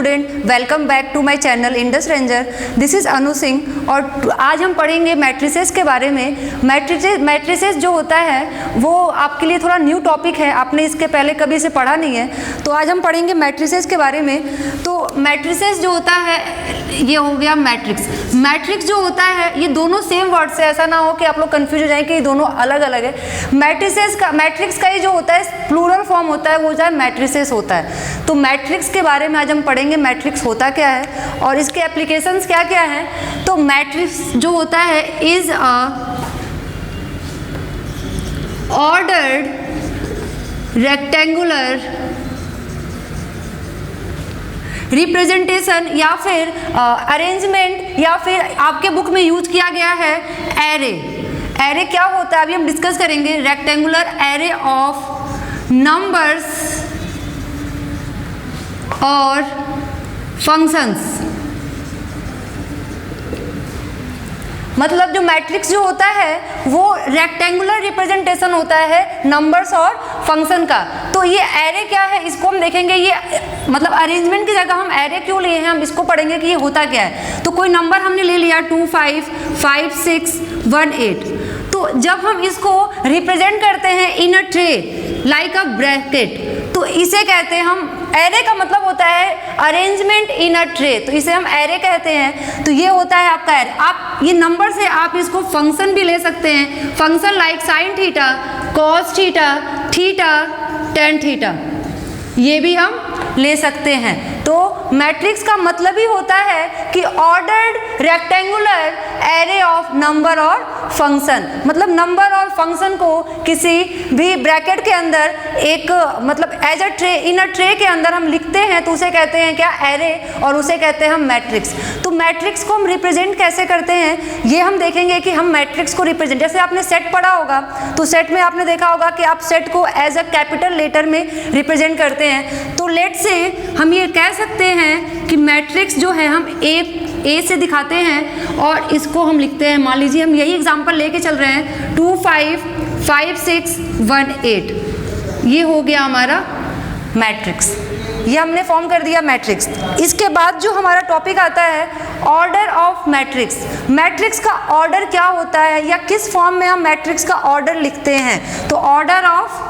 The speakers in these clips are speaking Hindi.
Student, welcome back to my channel Indus ranger. This is Anu Singh और आज हम पढ़ेंगे मैट्रिसेस के बारे में। मैट्रिसेस जो होता है वो आपके लिए थोड़ा न्यू टॉपिक है, आपने इसके पहले कभी इसे पढ़ा नहीं है, तो आज हम पढ़ेंगे मैट्रिसेस के बारे में। तो मैट्रिसेस जो होता है ये हो गया मैट्रिक्स। मैट्रिक्स जो होता है ये दोनों सेम वर्ड से, ऐसा ना हो कि आप लोग कंफ्यूज हो जाए कि ये दोनों अलग अलग है। मैट्रिक्स का ही जो होता है प्लूरल फॉर्म होता है, वो जो है मैट्रिसेस होता है। तो मैट्रिक्स के बारे में आज हम पढ़ेंगे, मैट्रिक्स होता क्या है और इसके एप्लीकेशंस क्या क्या हैं। तो मैट्रिक्स जो होता है is a ordered rectangular representation या फिर अरेंजमेंट या फिर आपके बुक में यूज किया गया है एरे। एरे क्या होता है अभी हम डिस्कस करेंगे। रेक्टेंगुलर एरे ऑफ नंबर्स और फंक्शंस। मतलब जो मैट्रिक्स जो होता है वो रेक्टेंगुलर रिप्रेजेंटेशन होता है नंबर्स और फंक्शन का। तो ये एरे क्या है इसको हम देखेंगे। ये मतलब अरेंजमेंट की जगह हम एरे क्यों लिए हैं, हम इसको पढ़ेंगे कि ये होता क्या है। तो कोई नंबर हमने ले लिया 2 5 5 6 1 8। तो जब हम इसको रिप्रेजेंट करते हैं in a tray like a bracket, तो इसे कहते हैं हम एरे का मतलब होता है अरेंजमेंट इन अ ट्रे, तो इसे हम एरे कहते हैं। तो ये होता है आपका एरे। आप ये नंबर से आप इसको फंक्शन भी ले सकते हैं, function like sine theta, cos theta, theta, tan theta, ये भी हम ले सकते हैं। तो मैट्रिक्स का मतलब ही होता है कि ordered rectangular array of number और फंक्शन। मतलब नंबर और फंक्शन को किसी भी ब्रैकेट के अंदर एक मतलब as a tray, in a tray के अंदर हम लिखते हैं, तो उसे कहते हैं क्या, एरे, और उसे कहते हैं हम मैट्रिक्स। तो मैट्रिक्स को हम रिप्रेजेंट कैसे करते हैं ये हम देखेंगे कि हम मैट्रिक्स को रिप्रेजेंट, जैसे आपने सेट पढ़ा होगा तो सेट में आपने देखा होगा कि आप सेट को एज अ कैपिटल लेटर में रिप्रेजेंट करते हैं। तो लेट से हम ये कह सकते हैं कि मैट्रिक्स जो है हम ए से दिखाते हैं और इसको हम लिखते हैं, मान लीजिए हम यही एग्जांपल लेके चल रहे हैं 2 5 5 6 1 8। ये हो गया हमारा मैट्रिक्स, ये हमने फॉर्म कर दिया मैट्रिक्स। इसके बाद जो हमारा टॉपिक आता है ऑर्डर ऑफ मैट्रिक्स। मैट्रिक्स का ऑर्डर क्या होता है या किस फॉर्म में हम मैट्रिक्स का ऑर्डर लिखते हैं। तो order of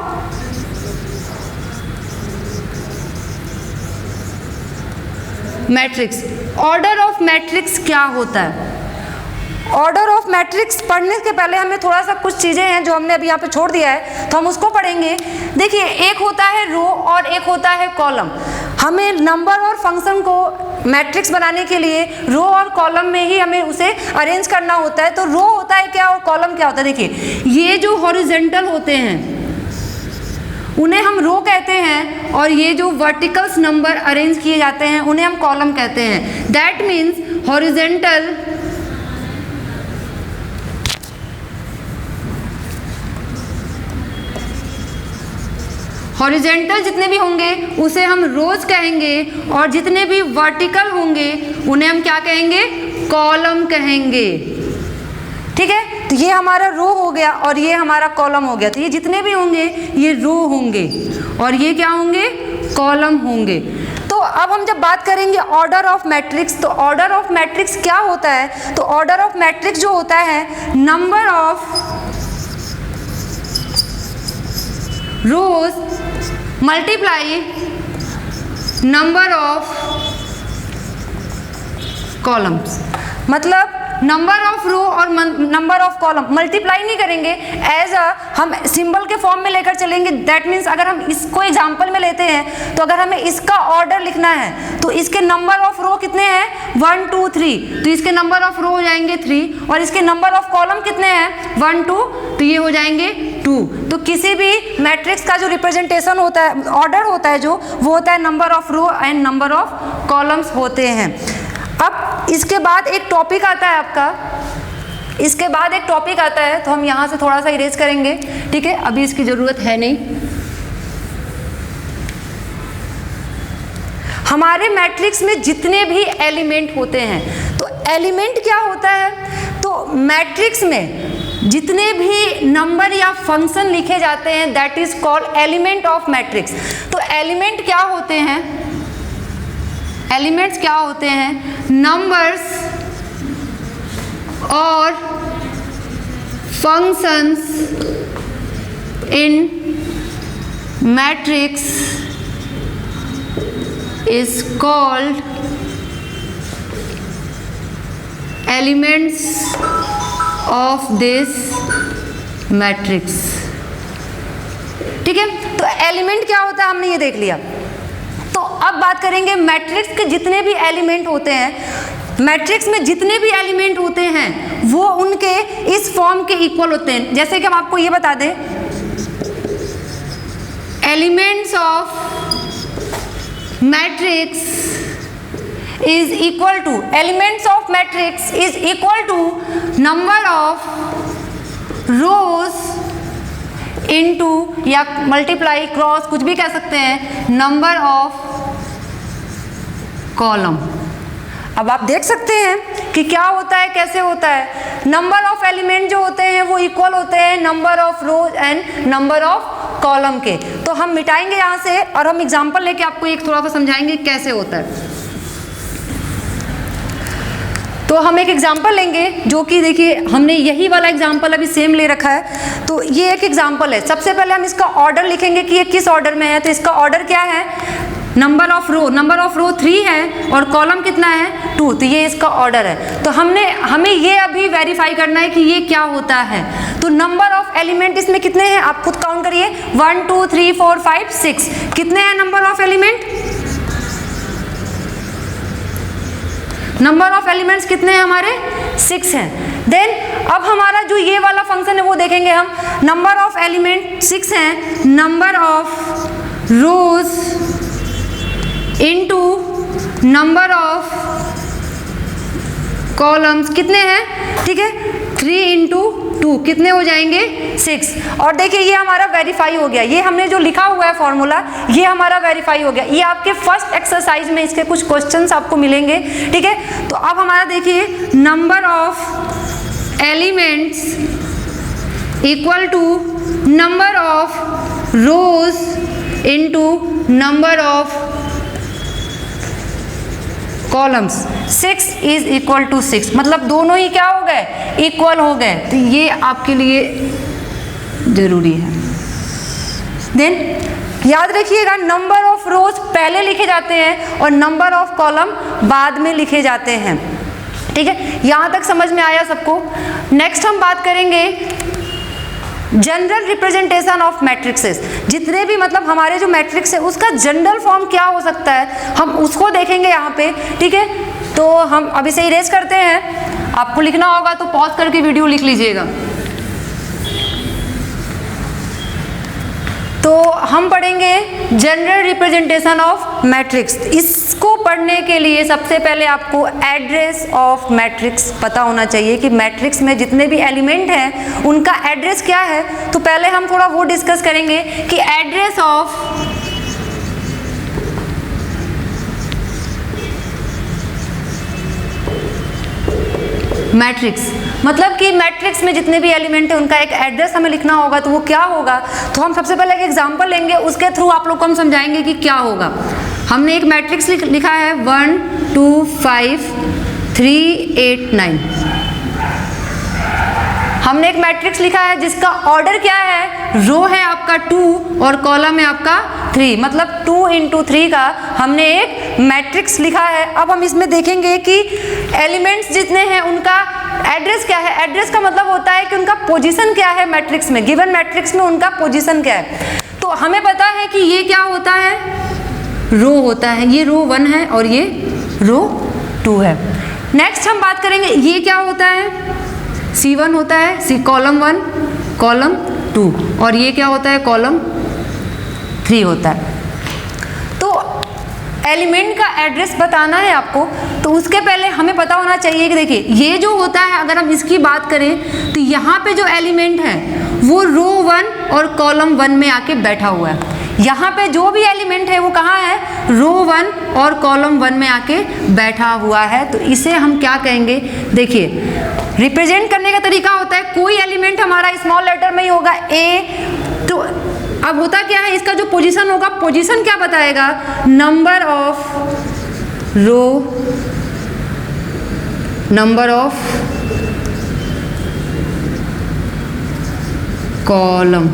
matrix, order of matrix क्या होता है। ऑर्डर ऑफ मैट्रिक्स पढ़ने के पहले हमें थोड़ा सा कुछ चीज़ें हैं जो हमने अभी यहाँ पे छोड़ दिया है, तो हम उसको पढ़ेंगे। देखिए, एक होता है रो और एक होता है कॉलम। हमें नंबर और फंक्शन को मैट्रिक्स बनाने के लिए रो और कॉलम में ही हमें उसे अरेंज करना होता है। तो रो होता है क्या और कॉलम क्या होता है। देखिए, ये जो हॉरिजॉन्टल होते हैं उन्हें हम रो कहते हैं और ये जो वर्टिकल्स नंबर अरेंज किए जाते हैं उन्हें हम कॉलम कहते हैं। दैट मीन्स हॉरिजॉन्टल जितने भी होंगे उसे हम रोज कहेंगे और जितने भी वर्टिकल होंगे उन्हें हम क्या कहेंगे, कॉलम कहेंगे। ठीक है, तो ये हमारा रो हो गया और ये हमारा कॉलम हो गया। तो ये जितने भी होंगे ये रो होंगे और ये क्या होंगे, कॉलम होंगे। तो अब हम जब बात करेंगे ऑर्डर ऑफ मैट्रिक्स, तो ऑर्डर ऑफ मैट्रिक्स क्या होता है। तो ऑर्डर ऑफ मैट्रिक्स जो होता है number of rose multiply number of columns. मतलब नंबर ऑफ रो और नंबर ऑफ कॉलम मल्टीप्लाई नहीं करेंगे, एज अ हम सिंबल के फॉर्म में लेकर चलेंगे। दैट मीन्स अगर हम इसको एग्जांपल में लेते हैं तो अगर हमें इसका ऑर्डर लिखना है तो इसके नंबर ऑफ रो कितने हैं 1 2 3, तो इसके नंबर ऑफ रो हो जाएंगे 3 और इसके नंबर ऑफ कॉलम कितने हैं 1 2, तो ये हो जाएंगे 2। तो किसी भी मैट्रिक्स का जो रिप्रेजेंटेशन होता है, ऑर्डर होता है जो, वो होता है number of row and number of columns होते हैं। अब इसके बाद एक टॉपिक आता है आपका, इसके बाद एक टॉपिक आता है, तो हम यहाँ से थोड़ा सा इरेज करेंगे, ठीक है, अभी इसकी ज़रूरत है नहीं। हमारे मैट्रिक्स में जितने भी एलिमेंट होते हैं, तो एलिमेंट क्या होता है, तो मैट्रिक्स में जितने भी नंबर या फंक्शन लिखे जाते हैं that is called element of matrix. तो एलिमेंट क्या होते हैं, एलिमेंट्स क्या होते हैं, नंबर्स और functions in matrix is called elements of this matrix. ठीक है, तो एलिमेंट क्या होता है हमने ये देख लिया। तो अब बात करेंगे मैट्रिक्स के जितने भी एलिमेंट होते हैं, मैट्रिक्स में जितने भी एलिमेंट होते हैं वो उनके इस फॉर्म के इक्वल होते हैं। जैसे कि हम आपको ये बता दें, elements of matrix is equal to, elements of matrix is equal to number of rows into, या मल्टीप्लाई क्रॉस कुछ भी कह सकते हैं, नंबर ऑफ कॉलम। अब आप देख सकते हैं कि क्या होता है, कैसे होता है। नंबर ऑफ एलिमेंट जो होते हैं वो इक्वल होते हैं number of rose and number of column के। तो हम मिटाएंगे यहाँ से और हम एग्जांपल लेके आपको एक थोड़ा सा समझाएंगे कैसे होता है। तो हम एक एग्जांपल लेंगे जो कि देखिए हमने यही वाला एग्जांपल अभी सेम ले रखा है। तो ये एक एग्जांपल है। सबसे पहले हम इसका ऑर्डर लिखेंगे कि ये किस ऑर्डर में है। तो इसका ऑर्डर क्या है, नंबर ऑफ रो 3 है और कॉलम कितना है 2। तो ये इसका ऑर्डर है। तो हमें ये अभी वेरीफाई करना है कि ये क्या होता है। तो नंबर ऑफ एलिमेंट इसमें कितने हैं आप खुद काउंट करिए, 1 2 3 4 5 6। कितने हैं number of element, number of elements कितने हैं हमारे 6 हैं। देन अब हमारा जो ये वाला फंक्शन है वो देखेंगे हम, नंबर ऑफ एलिमेंट 6 हैं, number of rows into number of columns कितने हैं, ठीक है, 3 इंटू 2 कितने हो जाएंगे 6। और देखिए ये हमारा वेरीफाई हो गया। ये हमने जो लिखा हुआ है फॉर्मूला ये हमारा वेरीफाई हो गया। ये आपके फर्स्ट एक्सरसाइज में इसके कुछ क्वेश्चंस आपको मिलेंगे, ठीक है। तो अब हमारा देखिए number of elements equal to number of rows into number of columns, 6 is equal to 6, मतलब दोनों ही क्या हो गए, इक्वल हो गए। तो ये आपके लिए जरूरी है। देन याद रखिएगा नंबर ऑफ रोज पहले लिखे जाते हैं और नंबर ऑफ कॉलम बाद में लिखे जाते हैं, ठीक है। यहाँ तक समझ में आया सबको। नेक्स्ट हम बात करेंगे जनरल रिप्रेजेंटेशन ऑफ मैट्रिक्सेस। जितने भी मतलब हमारे जो मैट्रिक्स है उसका जनरल फॉर्म क्या हो सकता है हम उसको देखेंगे यहाँ पे, ठीक है। तो हम अभी से इरेज करते हैं, आपको लिखना होगा तो पॉज करके वीडियो लिख लीजिएगा। तो हम पढ़ेंगे जनरल रिप्रेजेंटेशन ऑफ मैट्रिक्स। इसको पढ़ने के लिए सबसे पहले आपको एड्रेस ऑफ मैट्रिक्स पता होना चाहिए कि मैट्रिक्स में जितने भी एलिमेंट हैं उनका एड्रेस क्या है। तो पहले हम थोड़ा वो डिस्कस करेंगे कि एड्रेस ऑफ मैट्रिक्स, मतलब कि मैट्रिक्स में जितने भी एलिमेंट है उनका एक एड्रेस हमें लिखना होगा। तो वो क्या होगा, तो हम सबसे पहले एक एग्जांपल लेंगे, उसके थ्रू आप लोग को हम समझाएंगे कि क्या होगा। हमने एक मैट्रिक्स लिखा है 1 2 5 3 8 9। हमने एक मैट्रिक्स लिखा है जिसका ऑर्डर क्या है, रो है आपका 2 और कॉलम है आपका 3, मतलब 2 इंटू 3 का हमने एक मैट्रिक्स लिखा है। अब हम इसमें देखेंगे कि एलिमेंट्स जितने हैं उनका एड्रेस क्या है। एड्रेस का मतलब होता है कि उनका पोजीशन क्या है मैट्रिक्स में, गिवन मैट्रिक्स में उनका पोजीशन क्या है। तो हमें पता है कि ये क्या होता है, रो होता है। ये रो 1 है और ये रो 2 है। नेक्स्ट हम बात करेंगे ये क्या होता है, C1 होता है, कॉलम 1 कॉलम 2, और ये क्या होता है, कॉलम 3 होता है। तो एलिमेंट का एड्रेस बताना है आपको, तो उसके पहले हमें पता होना चाहिए कि देखिए ये जो होता है, अगर हम इसकी बात करें तो यहाँ पे जो एलिमेंट है वो रो 1 और कॉलम 1 में आके बैठा हुआ है। यहाँ पे जो भी एलिमेंट है वो कहाँ है, रो 1 और कॉलम 1 में आके बैठा हुआ है। तो इसे हम क्या कहेंगे, देखिए रिप्रेजेंट करने का तरीका होता है, कोई एलिमेंट हमारा स्मॉल लेटर में ही होगा A। तो अब होता क्या है, इसका जो पोजीशन होगा, पोजीशन क्या बताएगा, number of row, number of column,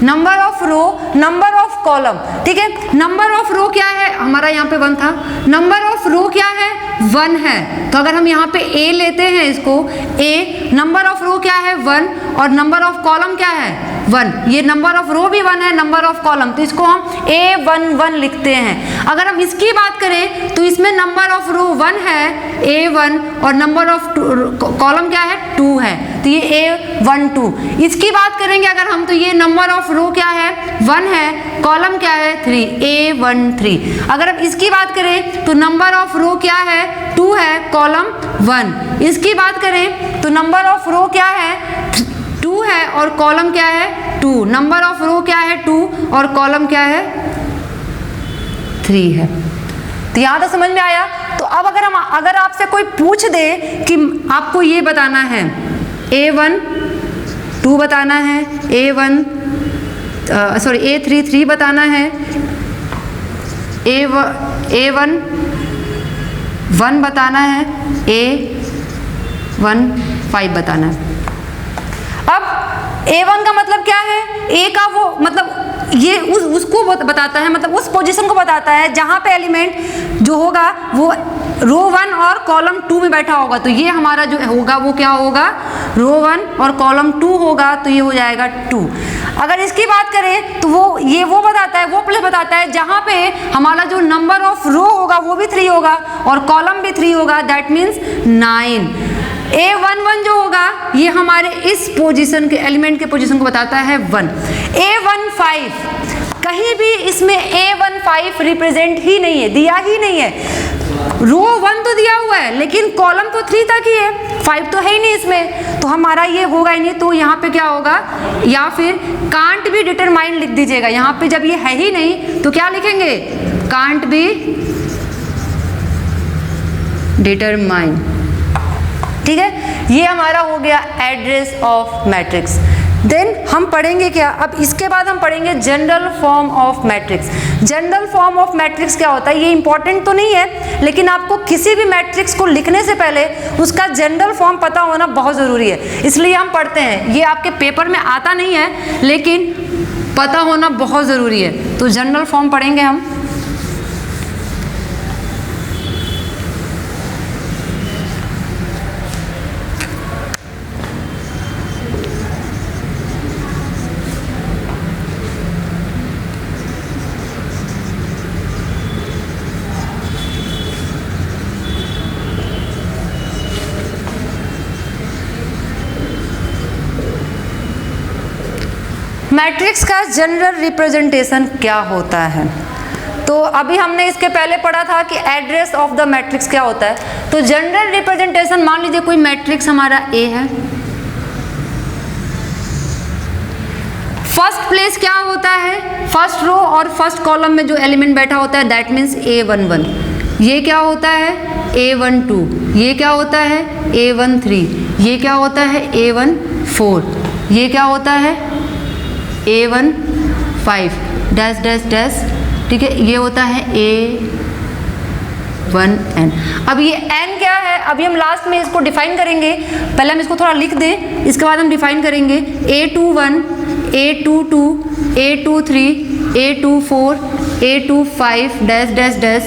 number of row, number of column. ठीक है, नंबर ऑफ रो क्या है, हमारा यहाँ पे 1 था, नंबर ऑफ रो क्या है, 1 है। तो अगर हम यहाँ पे ए लेते हैं इसको, ए, नंबर ऑफ रो क्या है 1 और नंबर ऑफ कॉलम क्या है 1, ये नंबर ऑफ रो भी 1 है, नंबर ऑफ कॉलम, तो इसको हम A11 लिखते हैं। अगर हम इसकी बात करें तो इसमें नंबर ऑफ रो 1 है A1 और नंबर ऑफ कॉलम क्या है 2 है, तो ये A12। इसकी बात करेंगे अगर हम, तो ये नंबर ऑफ रो क्या है 1 है, कॉलम क्या है 3, A13। अगर हम इसकी बात करें तो नंबर ऑफ रो क्या है 2 है, कॉलम 1। इसकी बात करें तो नंबर ऑफ रो क्या है 2 है और कॉलम क्या है 2, नंबर ऑफ रो क्या है 2 और कॉलम क्या है 3 है। तो यहाँ तक समझ में आया। तो अब अगर आपसे कोई पूछ दे कि आपको ये बताना है A12 बताना है, A33 बताना है, A11 बताना है, A15 बताना है। अब A1 का मतलब क्या है, A का वो मतलब ये उसको बताता है, मतलब उस पोजीशन को बताता है जहाँ पे एलिमेंट जो होगा वो रो 1 और कॉलम 2 में बैठा होगा। तो ये हमारा जो होगा वो क्या होगा, रो 1 और कॉलम 2 होगा, तो ये हो जाएगा 2। अगर इसकी बात करें तो वो बताता है, वो प्लेस बताता है जहाँ पे हमारा जो नंबर ऑफ रो होगा वो भी 3 होगा और कॉलम भी 3 होगा, दैट मीन्स 9। A11 जो होगा ये हमारे इस पोजीशन के एलिमेंट के पोजीशन को बताता है 1। A15 कहीं भी इसमें A15 रिप्रेजेंट ही नहीं है, दिया ही नहीं है। रो 1 तो दिया हुआ है लेकिन कॉलम तो 3 तक ही है, 5 तो है ही नहीं इसमें, तो हमारा ये होगा ही नहीं। तो यहाँ पे क्या होगा, या फिर कांट बी डिटरमाइन लिख दीजिएगा। यहाँ पे जब ये है ही नहीं तो क्या लिखेंगे, कांट बी डिटरमाइन। ठीक है, ये हमारा हो गया एड्रेस ऑफ मैट्रिक्स। देन हम पढ़ेंगे क्या, अब इसके बाद हम पढ़ेंगे general form of matrix. General form of matrix क्या होता है, ये इंपॉर्टेंट तो नहीं है लेकिन आपको किसी भी मैट्रिक्स को लिखने से पहले उसका जनरल फॉर्म पता होना बहुत ज़रूरी है, इसलिए हम पढ़ते हैं। ये आपके पेपर में आता नहीं है लेकिन पता होना बहुत ज़रूरी है। तो जनरल फॉर्म पढ़ेंगे हम। मैट्रिक्स का जनरल रिप्रेजेंटेशन क्या होता है, तो अभी हमने इसके पहले पढ़ा था कि एड्रेस ऑफ द मैट्रिक्स क्या होता है। तो जनरल रिप्रेजेंटेशन, मान लीजिए कोई मैट्रिक्स हमारा A है, फर्स्ट प्लेस क्या होता है, फर्स्ट रो और फर्स्ट कॉलम में जो एलिमेंट बैठा होता है दैट मीन्स A11। ये क्या होता है A12, ये क्या होता है A13, ये क्या होता है A14, ये क्या होता है A15 डैश डैश डैश। ठीक है, ये होता है A1N। अब ये N क्या है, अभी हम लास्ट में इसको डिफाइन करेंगे, पहले हम इसको थोड़ा लिख दें, इसके बाद हम डिफाइन करेंगे। A21, A22, A23, A24, A25 dash dash dash.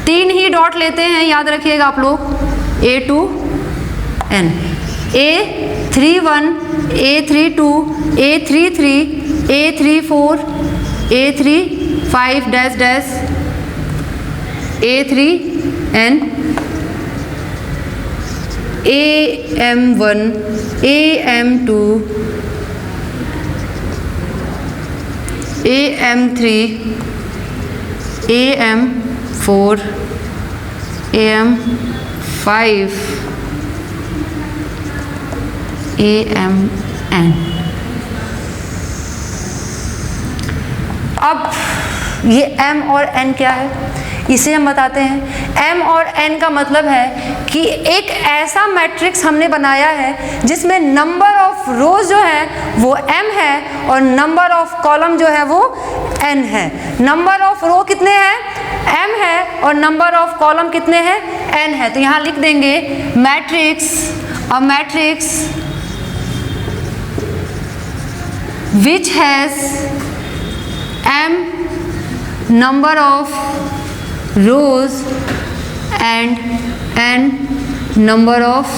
3 ही डॉट लेते हैं, याद रखिएगा आप लोग। A2N, A31, A32, A33, A34, A35 dash dash, A3N, AM1, AM2, AM3, AM4, AM5, AMN। अब ये M और N क्या है, इसे हम बताते हैं। M और N का मतलब है कि एक ऐसा मैट्रिक्स हमने बनाया है जिसमें नंबर ऑफ रोज जो है वो M है और नंबर ऑफ कॉलम जो है वो n है। नंबर ऑफ रो कितने हैं, m है, और नंबर ऑफ कॉलम कितने हैं, n है। तो यहाँ लिख देंगे matrix, a matrix which has m number of rows and n number of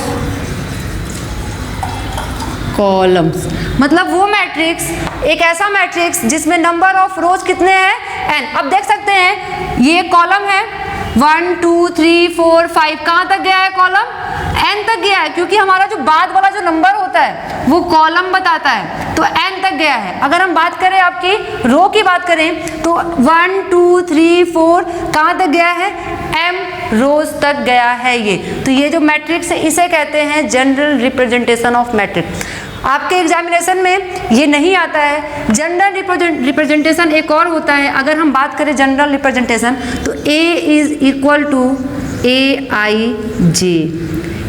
columns. मतलब वो मैट्रिक्स, एक ऐसा मैट्रिक्स जिसमें नंबर ऑफ रोज कितने हैं, n। अब देख सकते हैं ये कॉलम है 1 2 3 4 5, कहाँ तक गया है कॉलम, n तक गया है, क्योंकि हमारा जो बाद वाला जो नंबर होता है वो कॉलम बताता है, तो n तक गया है। अगर हम बात करें आपकी रो की बात करें तो 1 2 3 4 कहाँ तक गया है, m रोज तक गया है ये। तो ये जो मैट्रिक्स है इसे कहते हैं जनरल रिप्रेजेंटेशन ऑफ मैट्रिक्स। आपके एग्जामिनेशन में ये नहीं आता है। जनरल रिप्रेजेंटेशन एक और होता है। अगर हम बात करें जनरल रिप्रेजेंटेशन तो A is equal to AIJ।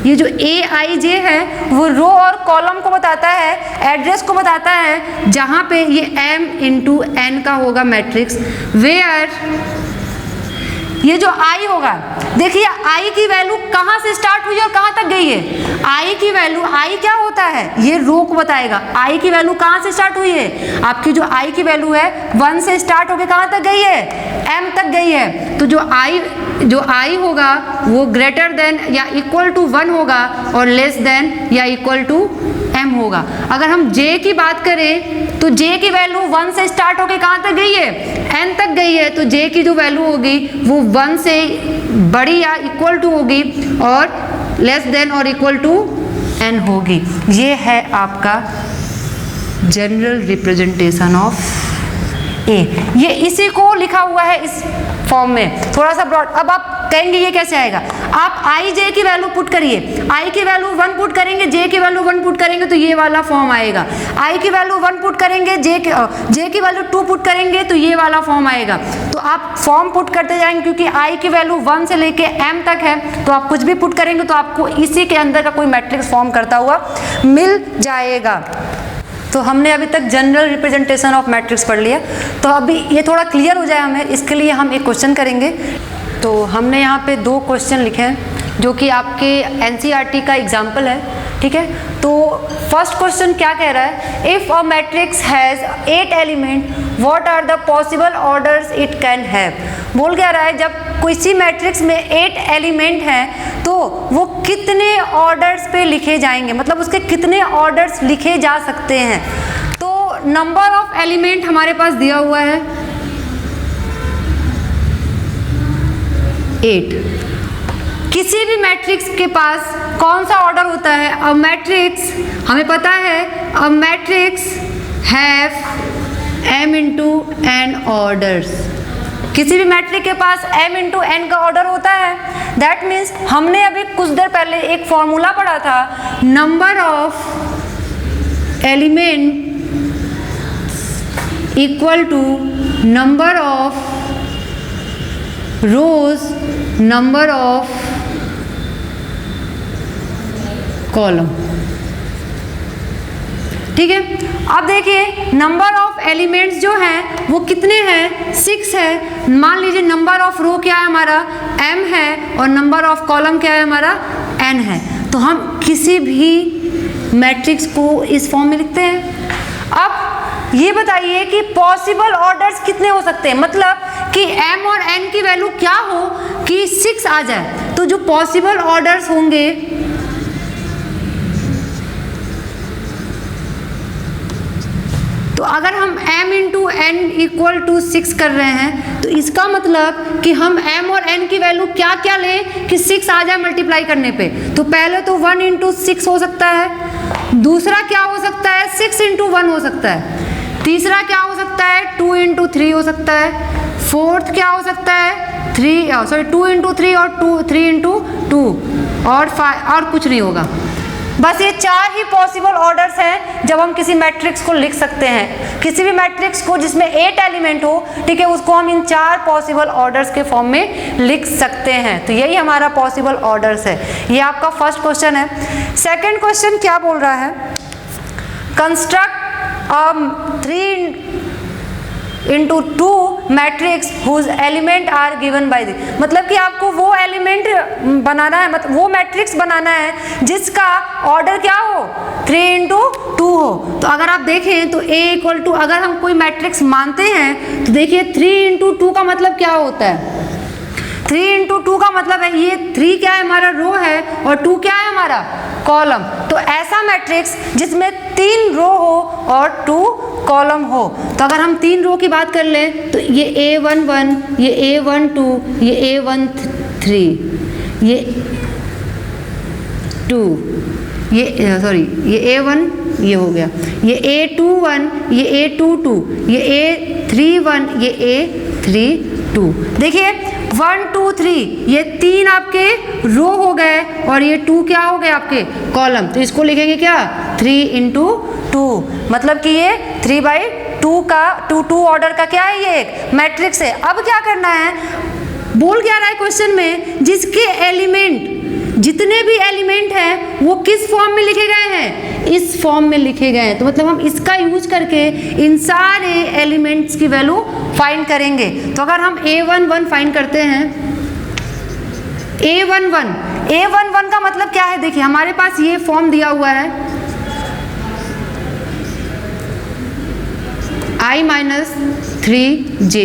ये जो AIJ है वो रो और कॉलम को बताता है, एड्रेस को बताता है, जहाँ पे ये m इंटू n का होगा मैट्रिक्स, वेयर ये जो i होगा, देखिए i की वैल्यू कहाँ से स्टार्ट हुई और कहाँ तक गई है। i की वैल्यू, i क्या होता है ये रो को बताएगा। i की वैल्यू कहाँ से स्टार्ट हुई है, आपकी जो i की वैल्यू है 1 से स्टार्ट होके कहाँ तक गई है, m तक गई है। तो जो i होगा वो ग्रेटर देन या इक्वल टू 1 होगा और लेस देन या इक्वल टू m होगा। अगर हम j की बात करें तो j की वैल्यू 1 से स्टार्ट होके कहाँ तक गई है, n तक गई है। तो j की जो वैल्यू होगी वो 1 से बड़ी या इक्वल टू होगी और लेस देन और इक्वल टू n होगी। ये है आपका जनरल रिप्रेजेंटेशन ऑफ A। ये इसी को लिखा हुआ है इस फॉर्म में, थोड़ा सा ब्रॉड। अब आप कहेंगे ये कैसे आएगा, आप IJ की वैल्यू पुट करिए, I की वैल्यू 1 पुट करेंगे, J की वैल्यू 1 पुट करेंगे तो ये वाला फॉर्म आएगा। I की वैल्यू 1 पुट करेंगे, J की वैल्यू 2 पुट करेंगे तो ये वाला फॉर्म आएगा। तो आप फॉर्म पुट करते जाएंगे, क्योंकि I की वैल्यू 1 से लेके m तक है, तो आप कुछ भी पुट करेंगे तो आपको इसी के अंदर का कोई मैट्रिक्स फॉर्म करता हुआ मिल जाएगा। तो हमने अभी तक जनरल रिप्रेजेंटेशन ऑफ मैट्रिक्स पढ़ लिया। तो अभी ये थोड़ा क्लियर हो जाए हमें, इसके लिए हम एक क्वेश्चन करेंगे। तो हमने यहाँ पे 2 क्वेश्चन लिखे हैं जो कि आपके NCERT का एग्जाम्पल है, ठीक है। तो फर्स्ट क्वेश्चन क्या कह रहा है, if a matrix has 8 element what are the possible orders it can have. बोल क्या रहा है, जब किसी मैट्रिक्स में 8 एलिमेंट हैं तो वो कितने ऑर्डर्स पे लिखे जाएंगे, मतलब उसके कितने ऑर्डर्स लिखे जा सकते हैं। तो नंबर ऑफ एलिमेंट हमारे पास दिया हुआ है 8। किसी भी मैट्रिक्स के पास कौन सा ऑर्डर होता है, अ मैट्रिक्स, हमें पता है a matrix have m into n orders. किसी भी मैट्रिक्स के पास m इंटू n का ऑर्डर होता है। दैट मीन्स हमने अभी कुछ देर पहले एक फॉर्मूला पढ़ा था, number of element equal to number of rows number of column, ठीक है। अब देखिए नंबर ऑफ एलिमेंट्स जो हैं वो कितने हैं, 6 है। मान लीजिए नंबर ऑफ रो क्या है हमारा, m है, और नंबर ऑफ कॉलम क्या है हमारा, n है। तो हम किसी भी मैट्रिक्स को इस फॉर्म में लिखते हैं। अब ये बताइए कि पॉसिबल ऑर्डर्स कितने हो सकते हैं, मतलब कि m और n की वैल्यू क्या हो कि 6 आ जाए। तो जो पॉसिबल ऑर्डर्स होंगे तो अगर हम m into n equal to 6 कर रहे हैं तो इसका मतलब कि हम m और n की वैल्यू क्या क्या लें कि 6 आ जाए मल्टीप्लाई करने पे। तो पहले तो 1 इंटू 6 हो सकता है, दूसरा क्या हो सकता है 6 इंटू 1 हो सकता है, तीसरा क्या हो सकता है 2 इंटू 3 हो सकता है, फोर्थ क्या हो सकता है 2 इंटू 3 और 3 इंटू 2 और 5 और कुछ नहीं होगा। बस ये 4 ही पॉसिबल ऑर्डर्स हैं जब हम किसी मैट्रिक्स को लिख सकते हैं। किसी भी मैट्रिक्स को जिसमें 8 एलिमेंट हो, ठीक है, उसको हम इन 4 पॉसिबल ऑर्डर्स के फॉर्म में लिख सकते हैं। तो यही हमारा पॉसिबल ऑर्डर्स है। ये आपका फर्स्ट क्वेश्चन है। सेकंड क्वेश्चन क्या बोल रहा है, construct into 2 matrix whose element are given by the, मतलब कि आपको वो एलिमेंट बनाना है, मतलब वो मैट्रिक्स बनाना है जिसका ऑर्डर क्या हो, 3 इंटू 2 हो। तो अगर आप देखें तो A इक्वल टू, अगर हम कोई मैट्रिक्स मानते हैं तो देखिए 3 इंटू 2 का मतलब क्या होता है, 3 इंटू 2 का मतलब है ये 3 क्या है हमारा रो है और 2 क्या है हमारा कॉलम। तो ऐसा मैट्रिक्स जिसमें 3 रो हो और 2 कॉलम हो। तो अगर हम 3 रो की बात कर लें तो ये A11, ये A12, ये A13, ये 2, ये सॉरी ये A1 ये हो गया, ये A21, ये A22, ये A31, ये A32। देखिए 1 2 3 ये 3 आपके रो हो गए और ये 2 क्या हो गए आपके कॉलम। तो इसको लिखेंगे क्या, 3 इंटू 2, मतलब कि ये 3/2 का 2 ऑर्डर का क्या है, ये एक मैट्रिक्स है। अब क्या करना है, बोल क्या रहा है क्वेश्चन में, जिसके एलिमेंट, जितने भी एलिमेंट हैं वो किस फॉर्म में लिखे गए हैं, इस फॉर्म में लिखे गए हैं। तो मतलब हम इसका यूज करके इन सारे एलिमेंट्स की वैल्यू फाइंड करेंगे। तो अगर हम A11 फाइंड करते हैं, A11 का मतलब क्या है, देखिए हमारे पास ये फॉर्म दिया हुआ है I-3j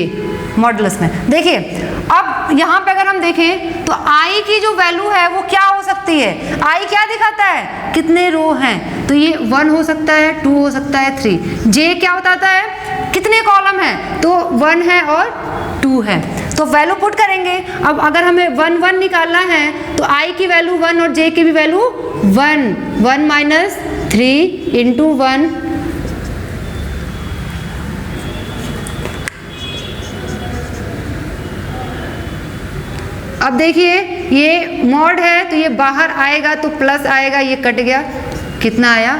मॉडुलस में। देखिए अब यहाँ पे अगर हम देखें तो I की जो वैल्यू है वो क्या हो सकती है, I क्या दिखाता है, कितने रो हैं, तो ये 1 हो सकता है, 2 हो सकता है, 3। J क्या बताता है, कितने कॉलम है, तो 1 है और 2 है। तो वैल्यू पुट करेंगे। अब अगर हमें 1 1 निकालना है तो I की वैल्यू 1 और J की भी वैल्यू 1 माइनस 3 इंटू 1, अब देखिए ये मॉड है तो ये बाहर आएगा तो प्लस आएगा, ये कट गया, कितना आया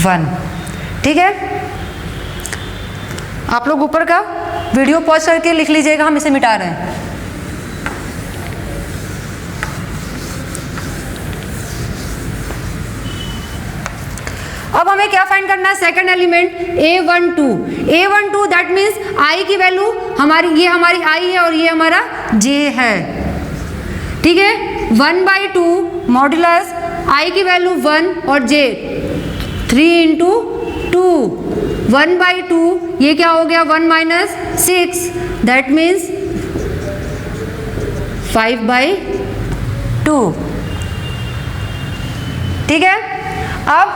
1। ठीक है, आप लोग ऊपर का वीडियो पॉज करके लिख लीजिएगा, हम इसे मिटा रहे हैं। अब हमें क्या फाइंड करना है, second element A12 that means I की वैल्यू हमारी, ये हमारी I है और ये हमारा J है। ठीक है, 1/2 मॉड्यूलस I की वैल्यू 1 और J 3 इंटू 2, 1/2 ये क्या हो गया 1 माइनस 6 दैट मीन्स 5/2। ठीक है, अब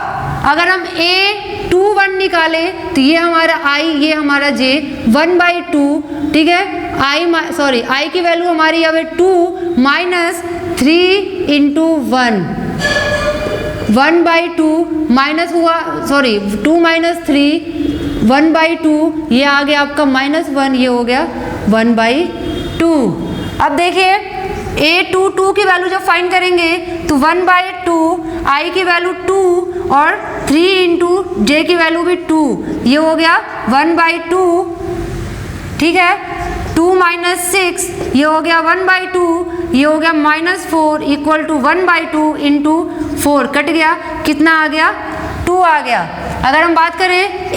अगर हम A21 निकालें तो ये हमारा I, ये हमारा J 1/2। ठीक है, I की वैल्यू हमारी अब 2 माइनस 3 इंटू 1, 1/2 माइनस हुआ, सॉरी 2 माइनस 3 1/2, ये आ गया आपका -1, ये हो गया 1/2। अब देखिए A22 की वैल्यू जब फाइंड करेंगे तो 1/2, I की वैल्यू 2 और 3 इंटू J की वैल्यू भी 2, ये हो गया 1/2। ठीक है, 2 माइनस 6 ये हो गया 1/2, ये हो गया -4 इक्वल टू 1/2 इंटू 4, कट गया, कितना आ गया 2 आ गया। अगर हम बात करें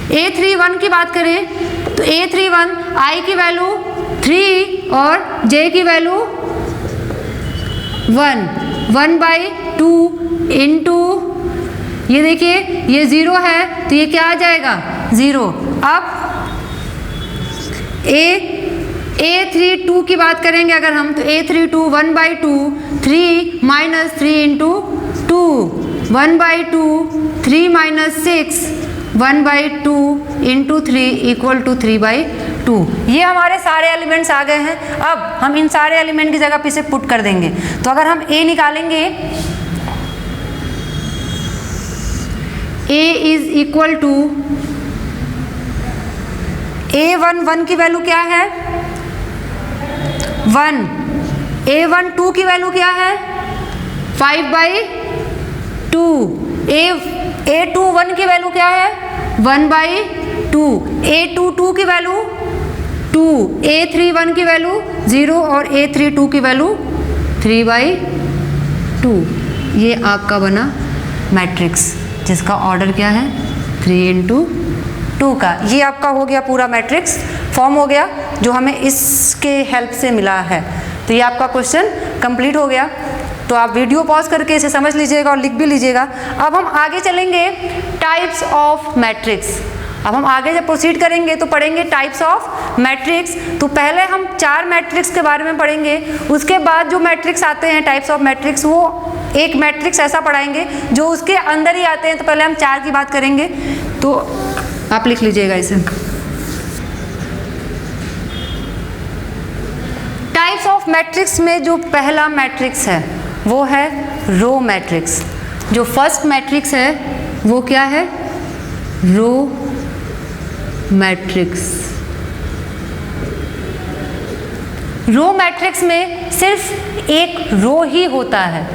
A31 की बात करें तो A31 I की वैल्यू 3 और J की वैल्यू 1/2 इंटू, ये देखिए ये 0 है तो ये क्या आ जाएगा 0। अब A32 की बात करेंगे अगर हम तो A32 1/2, 3 minus 3 into 2, 1/2, 3 minus 6 1/2 into 3 equal to 3/2। ये हमारे सारे एलिमेंट्स आ गए हैं। अब हम इन सारे एलिमेंट की जगह पे इसे पुट कर देंगे। तो अगर हम A निकालेंगे, A is equal to A11 की वैल्यू क्या है 1, A12 की वैल्यू क्या है 5/2, A21 की वैल्यू क्या है 1/2, A22 की वैल्यू 2, A31 की वैल्यू 0 और A32 की वैल्यू 3/2। ये आपका बना मैट्रिक्स जिसका ऑर्डर क्या है 3 इंटू 2 का। ये आपका हो गया पूरा मैट्रिक्स फॉर्म हो गया जो हमें इसके हेल्प से मिला है। तो ये आपका क्वेश्चन कंप्लीट हो गया। तो आप वीडियो पॉज करके इसे समझ लीजिएगा और लिख भी लीजिएगा। अब हम आगे चलेंगे टाइप्स ऑफ मैट्रिक्स। अब हम आगे जब प्रोसीड करेंगे तो पढ़ेंगे टाइप्स ऑफ मैट्रिक्स। तो पहले हम 4 मैट्रिक्स के बारे में पढ़ेंगे, उसके बाद जो मैट्रिक्स आते हैं टाइप्स ऑफ मैट्रिक्स वो एक मैट्रिक्स ऐसा पढ़ाएंगे जो उसके अंदर ही आते हैं। तो पहले हम 4 की बात करेंगे, तो आप लिख लीजिएगा इसे। टाइप्स ऑफ मैट्रिक्स में जो पहला मैट्रिक्स है वो है रो मैट्रिक्स। जो फर्स्ट मैट्रिक्स है वो क्या है? Row matrix. रो मैट्रिक्स में सिर्फ एक रो ही होता है,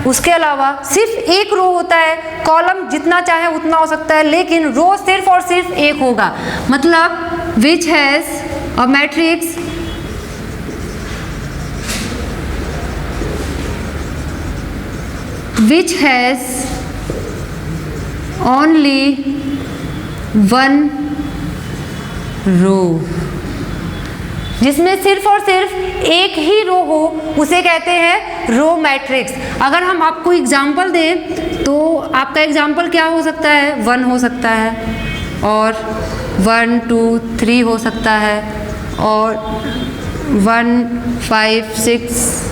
उसके अलावा सिर्फ एक रो होता है। कॉलम जितना चाहे उतना हो सकता है, लेकिन रो सिर्फ और सिर्फ एक होगा। मतलब which has a matrix which has only one row, जिसमें सिर्फ और सिर्फ एक ही रो हो उसे कहते हैं रो मैट्रिक्स। अगर हम आपको एग्जांपल दें तो आपका एग्जांपल क्या हो सकता है? 1 हो सकता है, और 1 2 3 हो सकता है, और 1 5 6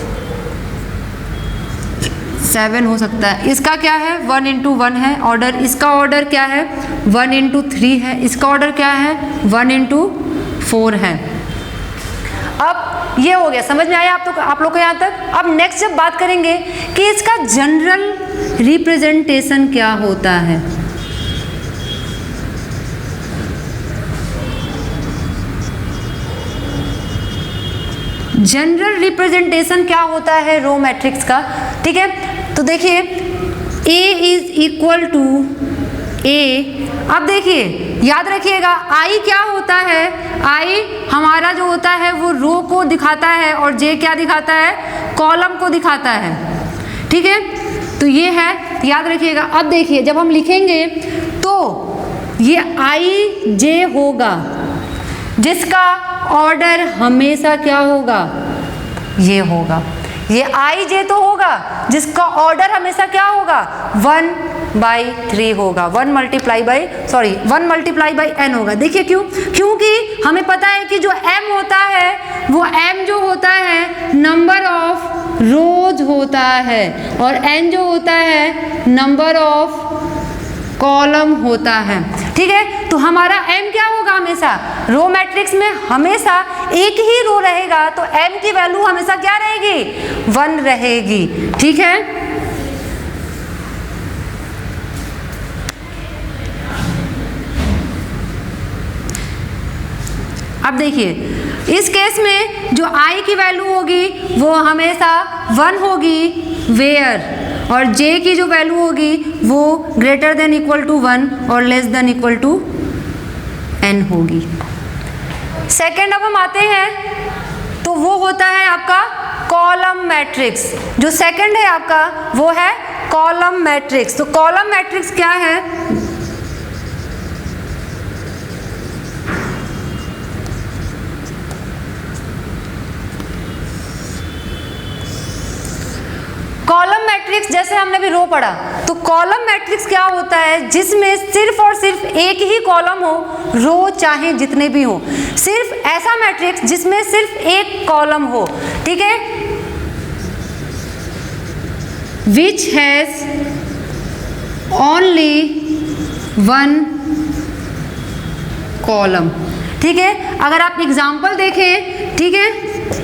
7 हो सकता है। इसका क्या है? 1 into 1 है ऑर्डर। इसका ऑर्डर क्या है? 1 into 3 है। इसका ऑर्डर क्या है? 1 into 4 है। अब ये हो गया, समझ में आया आप लोग को यहाँ तक? अब नेक्स्ट जब बात करेंगे कि इसका जनरल रिप्रेजेंटेशन क्या होता है। जनरल रिप्रेजेंटेशन क्या होता है रो मैट्रिक्स का? ठीक है, तो देखिए A is equal to A। अब देखिए याद रखिएगा I क्या होता है? I हमारा जो होता है वो रो को दिखाता है, और J क्या दिखाता है? कॉलम को दिखाता है। ठीक है, तो ये है, याद रखिएगा। अब देखिए जब हम लिखेंगे तो ये I J होगा, जिसका ऑर्डर हमेशा क्या होगा? ये होगा। ये आई जे तो होगा जिसका ऑर्डर हमेशा क्या होगा? 1/3 होगा। 1 मल्टीप्लाई बाई n होगा। देखिए क्यों? क्योंकि हमें पता है कि जो m होता है वो m जो होता है नंबर ऑफ रोज होता है, और n जो होता है नंबर ऑफ कॉलम होता है। ठीक है, तो हमारा m क्या होगा? हमेशा रो मैट्रिक्स में हमेशा एक ही रो रहेगा, तो m की वैल्यू हमेशा क्या रहेगी? 1 रहेगी। ठीक है, अब देखिए इस केस में जो i की वैल्यू होगी वो हमेशा 1 होगी, वेयर, और j की जो वैल्यू होगी वो ग्रेटर देन इक्वल टू 1 और less than equal to n होगी। सेकेंड अब हम आते हैं तो वो होता है आपका कॉलम मैट्रिक्स। जो सेकंड है आपका वो है कॉलम मैट्रिक्स। तो कॉलम मैट्रिक्स क्या है? कॉलम मैट्रिक्स जैसे हमने भी रो पढ़ा, तो कॉलम मैट्रिक्स क्या होता है? जिसमें सिर्फ और सिर्फ एक ही कॉलम हो, रो चाहे जितने भी हो, सिर्फ ऐसा मैट्रिक्स जिसमें सिर्फ एक कॉलम हो। ठीक है, विच हैज ओनली 1 कॉलम। ठीक है, अगर आप एग्जाम्पल देखें, ठीक है,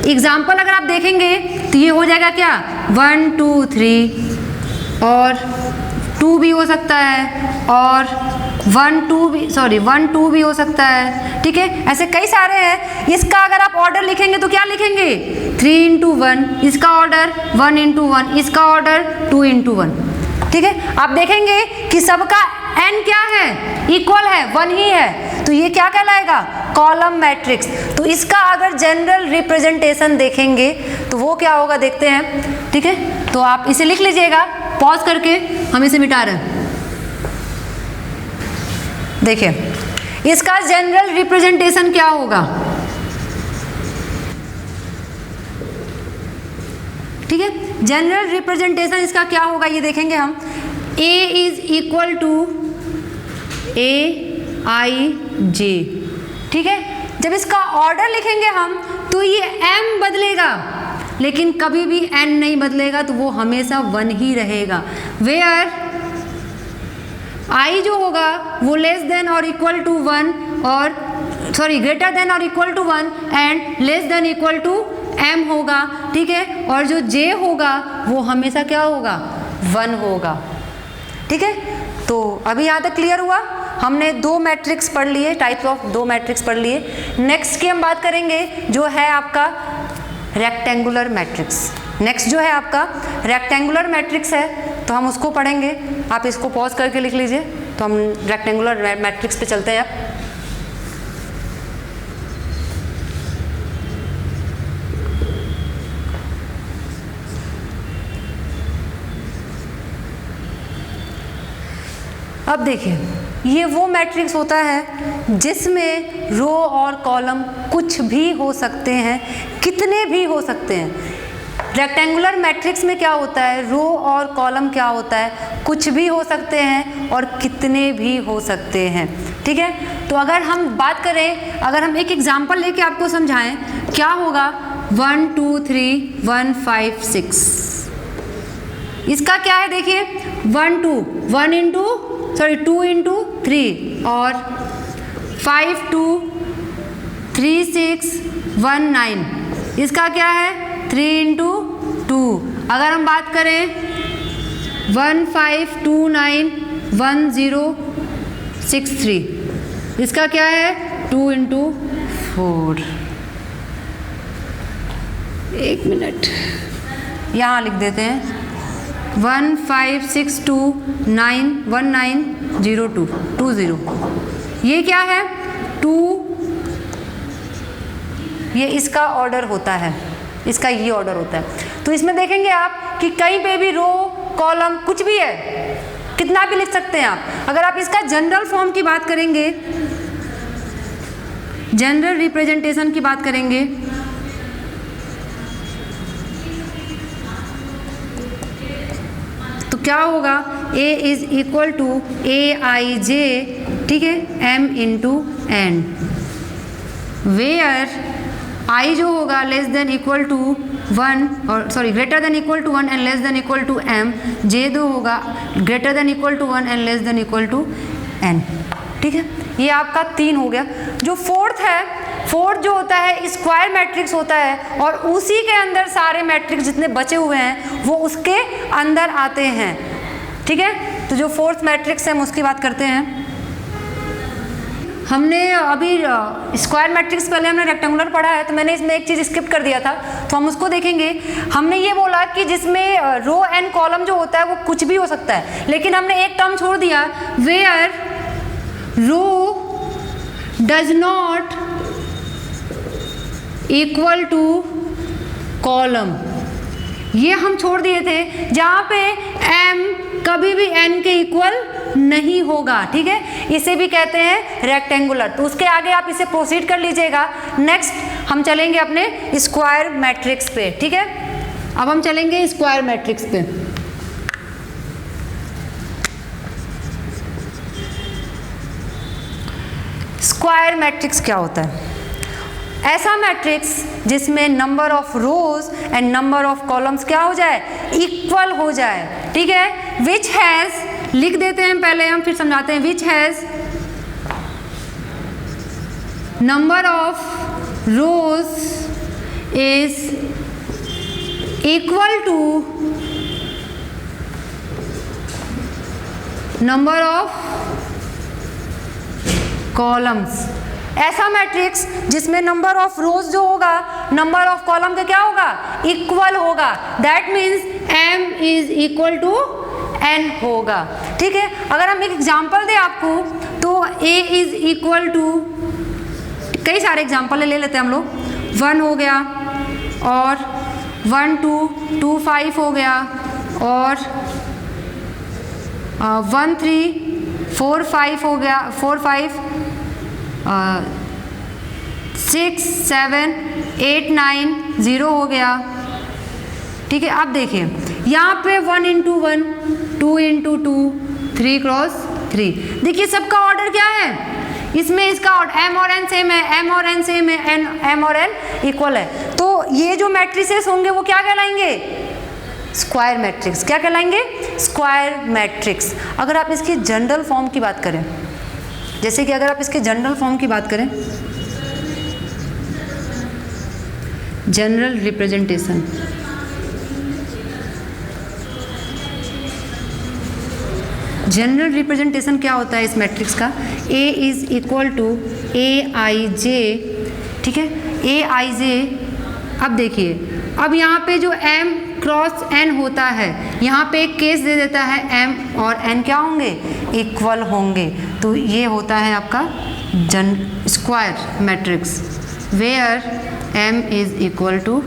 एग्जाम्पल अगर आप देखेंगे तो ये हो जाएगा क्या? 1 2 3 और 2 भी हो सकता है, और 1 2 भी हो सकता है। ठीक है, ऐसे कई सारे हैं। इसका अगर आप ऑर्डर लिखेंगे तो क्या लिखेंगे? 3 into 1, इसका ऑर्डर 1 into 1, इसका ऑर्डर 2 into 1। ठीक है, आप देखेंगे कि सबका n क्या है? इक्वल है, 1 ही है, तो ये क्या कहलाएगा? Column matrix. तो इसका अगर जनरल रिप्रेजेंटेशन देखेंगे तो वो क्या होगा, देखते हैं। ठीक है, तो आप इसे लिख लीजिएगा पॉज करके, हम इसे मिटा रहे हैं। देखिए इसका जनरल रिप्रेजेंटेशन क्या होगा? ठीक है, जनरल रिप्रेजेंटेशन इसका क्या होगा ये देखेंगे हम। A is equal to AIJ, ठीक है। जब इसका ऑर्डर लिखेंगे हम तो ये M बदलेगा, लेकिन कभी भी N नहीं बदलेगा, तो वो हमेशा 1 ही रहेगा। वेयर I जो होगा वो लेस देन और इक्वल टू 1 और सॉरी ग्रेटर देन और equal to 1 and less than equal to M होगा, ठीक है। और जो J होगा वो हमेशा क्या होगा? 1 होगा, ठीक है। तो अभी यहाँ तक क्लियर हुआ। हमने 2 मैट्रिक्स पढ़ लिए, टाइप्स ऑफ 2 मैट्रिक्स पढ़ लिए। नेक्स्ट की हम बात करेंगे जो है आपका रेक्टेंगुलर मैट्रिक्स। नेक्स्ट जो है आपका रेक्टेंगुलर मैट्रिक्स है, तो हम उसको पढ़ेंगे। आप इसको पॉज करके लिख लीजिए, तो हम रेक्टेंगुलर मैट्रिक्स पे चलते हैं अब। अब देखिए, ये वो मैट्रिक्स होता है जिसमें रो और कॉलम कुछ भी हो सकते हैं, कितने भी हो सकते हैं। रेक्टेंगुलर मैट्रिक्स में क्या होता है? रो और कॉलम क्या होता है? कुछ भी हो सकते हैं और कितने भी हो सकते हैं, ठीक है। तो अगर हम बात करें, अगर हम एक एग्जांपल लेके आपको समझाएं, क्या होगा? 1 2 3 1 5 6। इसका क्या है देखिए, 2 इंटू 3 और 5 2 3 6 1 9। इसका क्या है? 3 इंटू 2। अगर हम बात करें 1 5 2 9 1 0 6 3, इसका क्या है? 2 इंटू 4। एक मिनट यहाँ लिख देते हैं, 1 5 6 2 9 1 9 0 2 2 0। ये क्या है? 2, ये इसका ऑर्डर होता है, इसका ये ऑर्डर होता है। तो इसमें देखेंगे आप कि कहीं पे भी रो कॉलम कुछ भी है, कितना भी लिख सकते हैं आप। अगर आप इसका जनरल फॉर्म की बात करेंगे, जनरल रिप्रेजेंटेशन की बात करेंगे, तो क्या होगा? A is equal to AIJ, ठीक है, M into N। Where I जो होगा लेस देन इक्वल टू 1 और sorry greater than equal to 1 and less than equal to M। J जो होगा greater than equal to 1 and less than equal to N, ठीक है। ये आपका 3 हो गया। जो फोर्थ है, फोर्थ जो होता है स्क्वायर मैट्रिक्स होता है, और उसी के अंदर सारे मैट्रिक्स जितने बचे हुए हैं वो उसके अंदर आते हैं, ठीक है। तो जो फोर्थ मैट्रिक्स है हम उसकी बात करते हैं। हमने अभी स्क्वायर मैट्रिक्स पहले हमने रेक्टेंगुलर पढ़ा है, तो मैंने इसमें एक चीज़ स्किप कर दिया था, तो हम उसको देखेंगे। हमने ये बोला कि जिसमें रो एंड कॉलम जो होता है वो कुछ भी हो सकता है, लेकिन हमने एक टर्म छोड़ दिया, where row does not equal to column. ये हम छोड़ दिए थे, जहाँ पे m कभी भी n के इक्वल नहीं होगा, ठीक है। इसे भी कहते हैं रेक्टेंगुलर। तो उसके आगे आप इसे प्रोसीड कर लीजिएगा। नेक्स्ट हम चलेंगे अपने स्क्वायर मैट्रिक्स पे, ठीक है। अब हम चलेंगे स्क्वायर मैट्रिक्स पे। स्क्वायर मैट्रिक्स क्या होता है? ऐसा मैट्रिक्स जिसमें number of rose and number of columns क्या हो जाए? इक्वल हो जाए, ठीक है। विच हैज, लिख देते हैं पहले हम, फिर समझाते हैं। Which has number of rows is equal to number of columns. ऐसा मैट्रिक्स जिसमें नंबर ऑफ रोज जो होगा नंबर ऑफ कॉलम का क्या होगा? इक्वल होगा। That means m is equal to n होगा, ठीक है। अगर हम एक एग्जांपल दें आपको, तो a इज इक्वल टू, कई सारे एग्जांपल ले लेते हैं हम लोग। 1 हो गया, और 1 2 2 5 हो गया, और 1 3 4 5 हो गया, 4 5 6 7 8 9 0 हो गया। ठीक है, अब देखिए यहाँ पे 1 इंटू 1, 2 इंटू 2, 3 क्रॉस 3। देखिए सबका ऑर्डर क्या है, इसमें इसका ऑर्डर m और n सेम है, m और n सेम है, m और n इक्वल है। तो ये जो मैट्रिसेस होंगे वो क्या कहलाएंगे, स्क्वायर मैट्रिक्स। क्या कहलाएंगे, स्क्वायर मैट्रिक्स। अगर आप इसकी जनरल फॉर्म की बात करें, जैसे कि अगर आप इसके जनरल फॉर्म की बात करें, जनरल रिप्रेजेंटेशन, जनरल रिप्रेजेंटेशन क्या होता है इस मैट्रिक्स का, A is equal to Aij। ठीक है, Aij। अब देखिए, अब यहाँ पे जो m क्रॉस n होता है, यहाँ पे एक केस दे देता है m और n क्या होंगे, इक्वल होंगे। तो ये होता है आपका square matrix, where m is equal to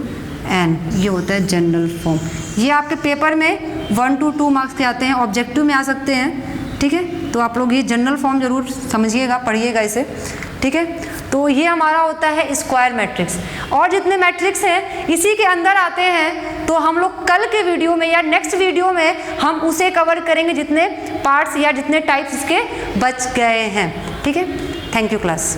n। ये होता है जनरल फॉर्म। ये आपके पेपर में 1 to 2 मार्क्स के आते हैं, ऑब्जेक्टिव में आ सकते हैं। ठीक है, तो आप लोग ये जनरल फॉर्म जरूर समझिएगा, पढ़िएगा इसे। ठीक है, तो ये हमारा होता है स्क्वायर मैट्रिक्स। और जितने मैट्रिक्स हैं इसी के अंदर आते हैं, तो हम लोग कल के वीडियो में या नेक्स्ट वीडियो में हम उसे कवर करेंगे, जितने पार्ट्स या जितने टाइप्स इसके बच गए हैं। ठीक है, थैंक यू क्लास।